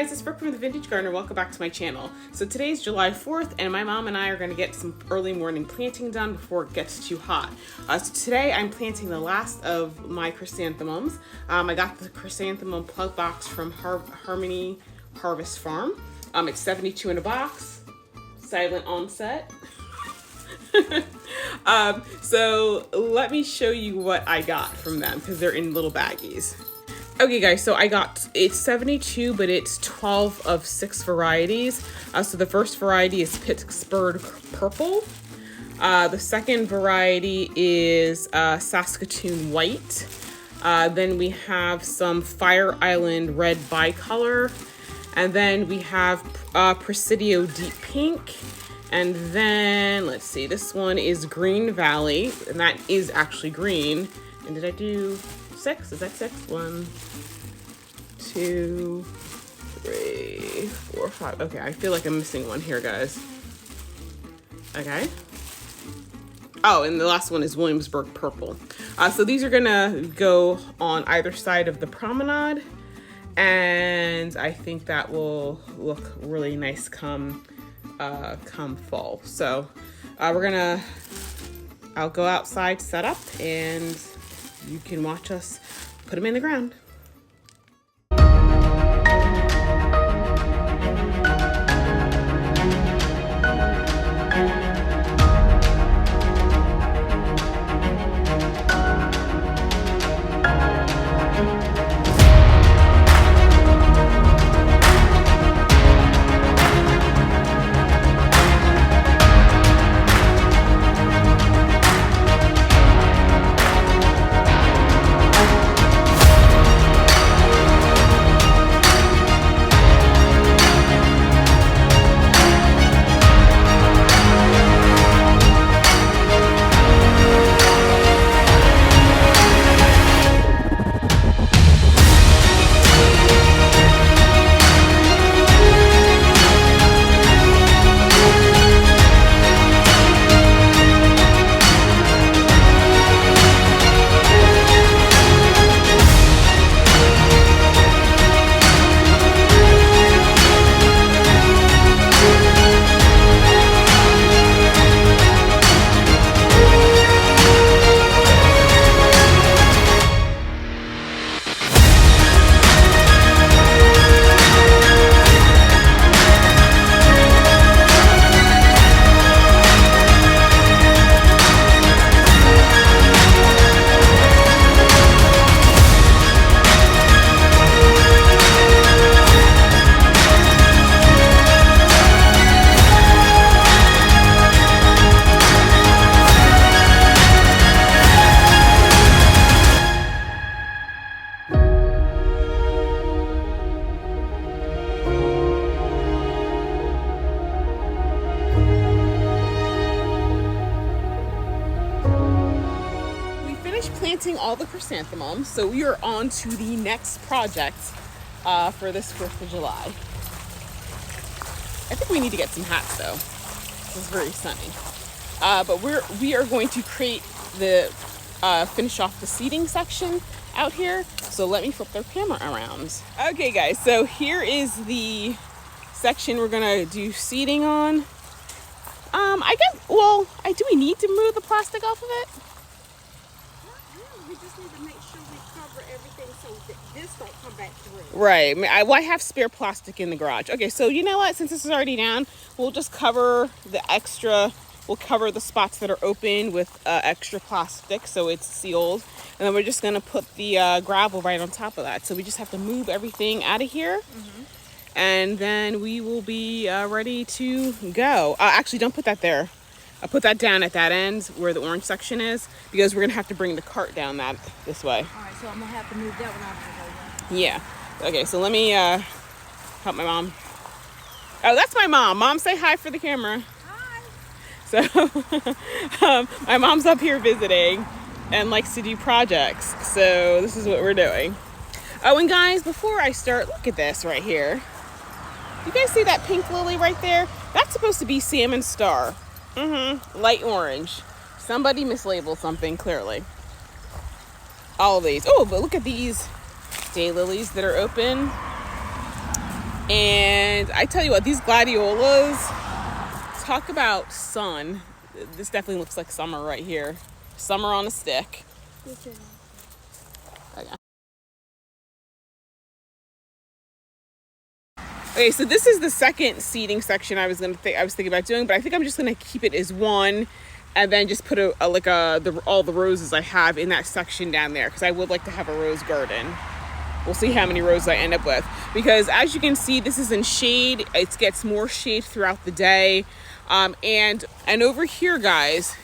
guys, it's Brooke from the Vintage Gardener. Welcome back to my channel. So today's July 4th and my mom and I are going to get some early morning planting done before it gets too hot. So today I'm planting the last of my chrysanthemums. I got the chrysanthemum plug box from Harmony Harvest Farm. It's 72 in a box, silent onset. So let me show you what I got from them because they're in little baggies. Okay guys, so it's 72, but it's 12 of 6 varieties. So the first variety is Pittsburgh Purple. The second variety is Saskatoon White. Then we have some Fire Island Red Bicolor. And then we have Presidio Deep Pink. And then, let's see, this one is Green Valley, and that is actually green. And did I do 6? Is that 6? 1, 2, 3, 4, 5. Okay, I feel like I'm missing one here, guys. Okay. Oh, and the last one is Williamsburg Purple. So these are gonna go on either side of the promenade, and I think that will look really nice come fall. So I'll go outside, set up, and you can watch us put them in the ground. Planting all the chrysanthemums, so we are on to the next project for this 4th of July. I think we need to get some hats though. It's very sunny. But we are going to create the finish off the seating section out here. So let me flip their camera around. Okay guys, so here is the section we're gonna do seating on. I guess, well, do we need to move the plastic off of it? We just need to make sure we cover everything so that this don't come back through. Right. I have spare plastic in the garage. Okay, so you know what? Since this is already down, we'll just cover we'll cover the spots that are open with extra plastic so it's sealed. And then we're just going to put the gravel right on top of that. So we just have to move everything out of here. Mm-hmm. And then we will be ready to go. Actually, don't put that there. I'll put that down at that end where the orange section is because we're going to have to bring the cart down this way. All right, so I'm going to have to move that one out of the way. Yeah. Okay, so let me help my mom. Oh, that's my mom. Mom, say hi for the camera. Hi. So my mom's up here visiting and likes to do projects. So this is what we're doing. Oh, and guys, before I start, look at this right here. You guys see that pink lily right there? That's supposed to be Salmon Star. Light orange. Somebody mislabeled something, clearly. All of these. Oh, but look at these daylilies that are open. And I tell you what, these gladiolas, talk about sun. This definitely looks like summer right here. Summer on a stick. Okay. Okay, so this is the second seating section I was thinking about doing, but I think I'm just gonna keep it as one, and then just put all the roses I have in that section down there, because I would like to have a rose garden. We'll see how many roses I end up with, because as you can see, this is in shade. It gets more shade throughout the day, and over here, guys,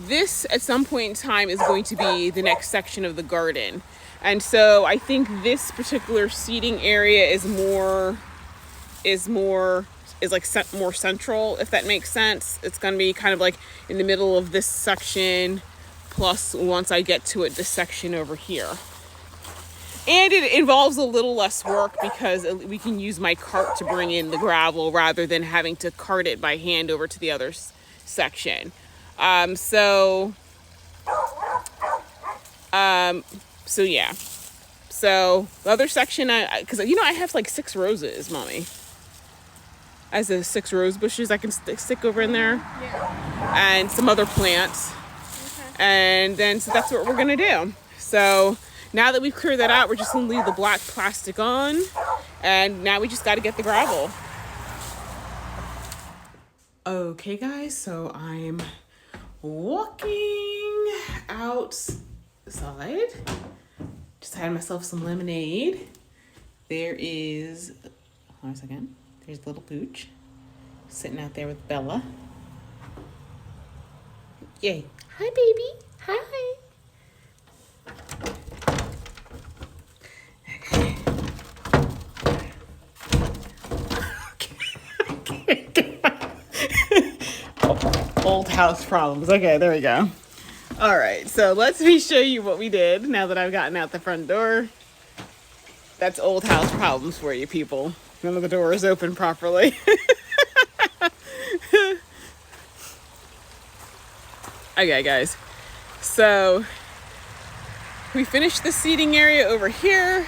this at some point in time is going to be the next section of the garden, and so I think this particular seating area is more central, if that makes sense. It's going to be kind of like in the middle of this section, plus once I get to it, this section over here. And it involves a little less work because we can use my cart to bring in the gravel rather than having to cart it by hand over to the other section. So yeah. So the other section, because I have like 6 roses, Mommy. As the 6 rose bushes I can stick over in there. Yeah. And some other plants. Okay. And then, so that's what we're gonna do. So now that we've cleared that out, we're just gonna leave the black plastic on. And now we just gotta get the gravel. Okay guys, so I'm walking outside. Just had myself some lemonade. There is, hold on a second. There's little Pooch sitting out there with Bella. Yay. Hi, baby. Hi. Old house problems. Okay, there we go. All right, so let me show you what we did now that I've gotten out the front door. That's old house problems for you people. None of the doors open properly. Okay, guys. So we finished the seating area over here.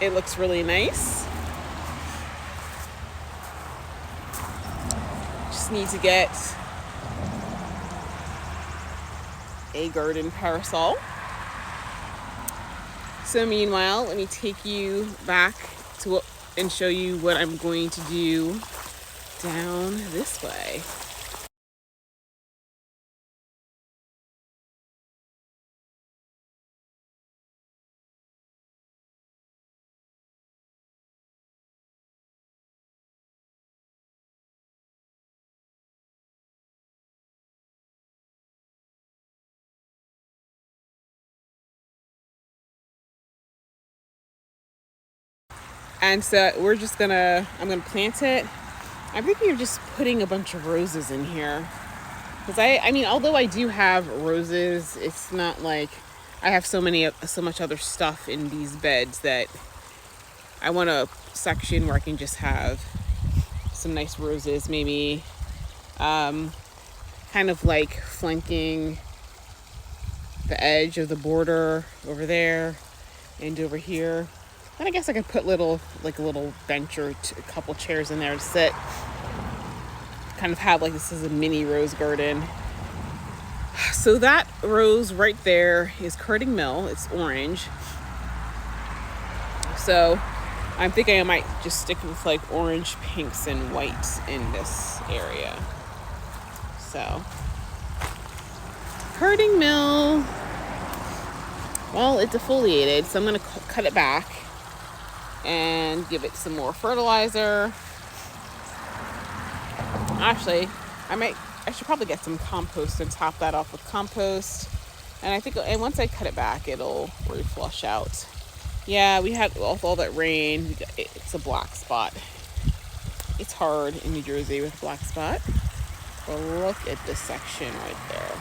It looks really nice. Just need to get a garden parasol. So meanwhile, let me take you back and show you what I'm going to do down this way. And so I'm gonna plant it. I'm thinking of just putting a bunch of roses in here. Because I mean, although I do have roses, it's not like I have so much other stuff in these beds that I want a section where I can just have some nice roses, maybe kind of like flanking the edge of the border over there and over here. And I guess I could put a little bench or a couple chairs in there to sit. Kind of have like this is a mini rose garden. So that rose right there is Curting Mill. It's orange. So I'm thinking I might just stick with like orange, pinks, and whites in this area. So Curting Mill. Well, it's defoliated, so I'm going to cut it back and give it some more fertilizer. Actually, I should probably get some compost and top that off with compost. And I think, and once I cut it back, it'll really flush out. Yeah, we had all that rain. It's a black spot. It's hard in New Jersey with a black spot. But look at this section right there.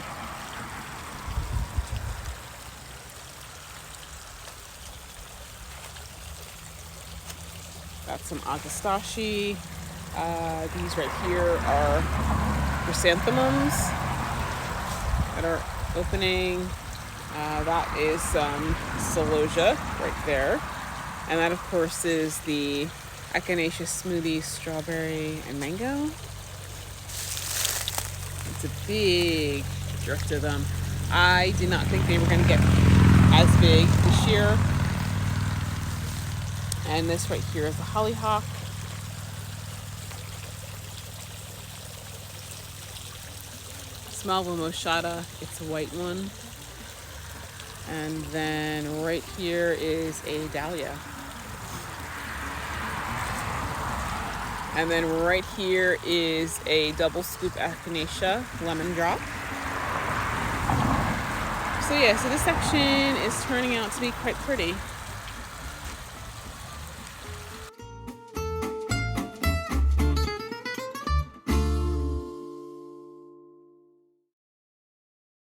Got some agastache. These right here are chrysanthemums that are opening. That is some celosia right there. And that, of course, is the echinacea smoothie, strawberry and mango. It's a big drift of them. I did not think they were going to get as big this year. And this right here is the hollyhock. Smell the moschata. It's a white one. And then right here is a dahlia. And then right here is a double scoop echinacea lemon drop. So yeah, so this section is turning out to be quite pretty.